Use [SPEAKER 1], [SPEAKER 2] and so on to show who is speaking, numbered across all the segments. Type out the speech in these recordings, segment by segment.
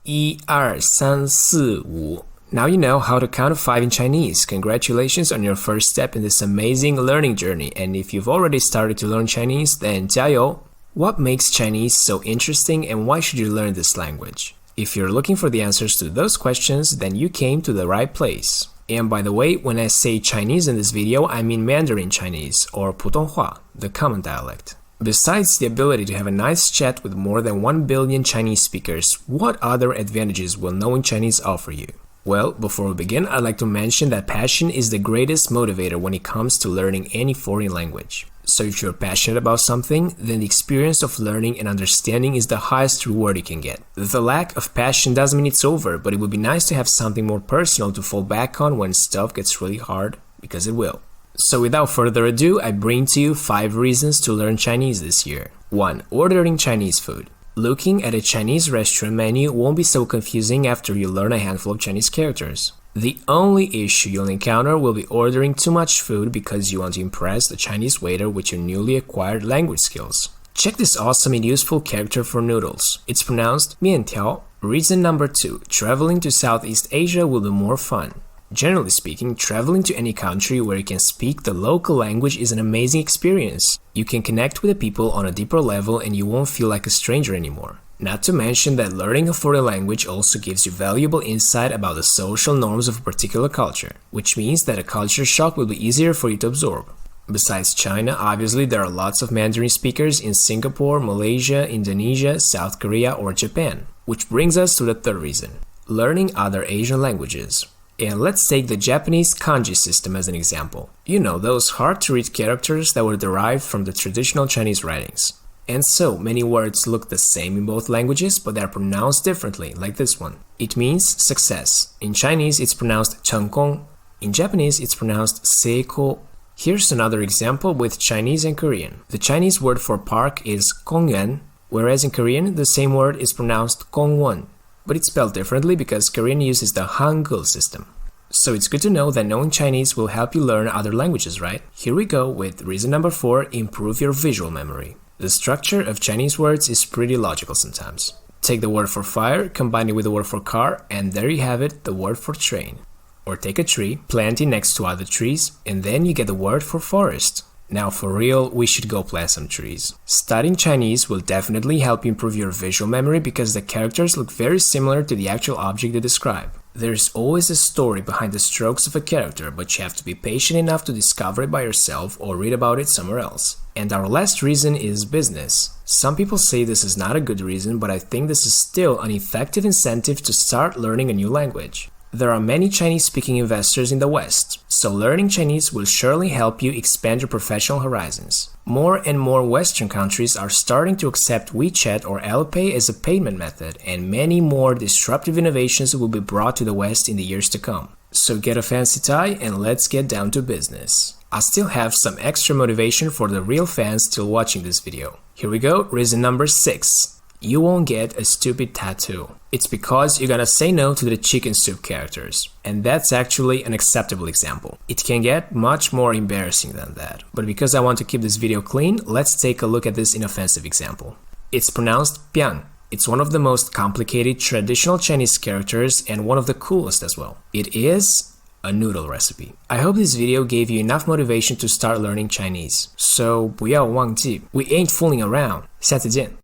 [SPEAKER 1] 1、2、3、4、5. Now you know how to count to 5 in Chinese. Congratulations on your first step in this amazing learning journey. And if you've already started to learn Chinese, then 加油! What makes Chinese so interesting and why should you learn this language? If you're looking for the answers to those questions, then you came to the right place. And by the way, when I say Chinese in this video, I mean Mandarin Chinese, or 普通话, the common dialect. Besides the ability to have a nice chat with more than 1 billion Chinese speakers, what other advantages will knowing Chinese offer you? Well, before we begin, I'd like to mention that passion is the greatest motivator when it comes to learning any foreign language. So if you're passionate about something, then the experience of learning and understanding is the highest reward you can get. The lack of passion doesn't mean it's over, but it would be nice to have something more personal to fall back on when stuff gets really hard, because it will. So without further ado, I bring to you 5 reasons to learn Chinese this year. 1. Ordering Chinese food. Looking at a Chinese restaurant menu won't be so confusing after you learn a handful of Chinese characters. The only issue you'll encounter will be ordering too much food because you want to impress the Chinese waiter with your newly acquired language skills. Check this awesome and useful character for noodles. It's pronounced 面条. Reason number 2. Traveling to Southeast Asia will be more fun. Generally speaking, traveling to any country where you can speak the local language is an amazing experience. You can connect with the people on a deeper level and you won't feel like a stranger anymore. Not to mention that learning a foreign language also gives you valuable insight about the social norms of a particular culture, which means that a culture shock will be easier for you to absorb. Besides China, obviously there are lots of Mandarin speakers in Singapore, Malaysia, Indonesia, South Korea, or Japan. Which brings us to the 3rd reason: learning other Asian languages. And let's take the Japanese Kanji system as an example. You know, those hard-to-read characters that were derived from the traditional Chinese writings. And so, many words look the same in both languages, but they are pronounced differently, like this one. It means success. In Chinese, it's pronounced 成功. In Japanese, it's pronounced 成功. Here's another example with Chinese and Korean. The Chinese word for park is 公园, whereas in Korean, the same word is pronounced 公园. But it's spelled differently because Korean uses the Hangul system. So it's good to know that knowing Chinese will help you learn other languages, right? Here we go with reason number 4, improve your visual memory. The structure of Chinese words is pretty logical sometimes. Take the word for fire, combine it with the word for car, and there you have it, the word for train. Or take a tree, plant it next to other trees, and then you get the word for forest. Now for real, we should go plant some trees. Studying Chinese will definitely help you improve your visual memory because the characters look very similar to the actual object they describe. There's always a story behind the strokes of a character, but you have to be patient enough to discover it by yourself or read about it somewhere else. And our last reason is business. Some people say this is not a good reason, but I think this is still an effective incentive to start learning a new language. There are many Chinese-speaking investors in the West, so learning Chinese will surely help you expand your professional horizons. More and more Western countries are starting to accept WeChat or Alipay as a payment method, and many more disruptive innovations will be brought to the West in the years to come. So get a fancy tie and let's get down to business. I still have some extra motivation for the real fans still watching this video. Here we go, reason number 6. You won't get a stupid tattoo. It's because you're gonna say no to the chicken soup characters. And that's actually an acceptable example. It can get much more embarrassing than that. But because I want to keep this video clean, let's take a look at this inoffensive example. It's pronounced biang. It's one of the most complicated traditional Chinese characters and one of the coolest as well. It is a noodle recipe. I hope this video gave you enough motivation to start learning Chinese. So 不要忘记, we ain't fooling around. 下次见.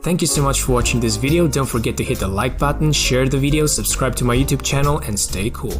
[SPEAKER 1] Thank you so much for watching this video. Don't forget to hit the like button, share the video, subscribe to my YouTube channel, and stay cool.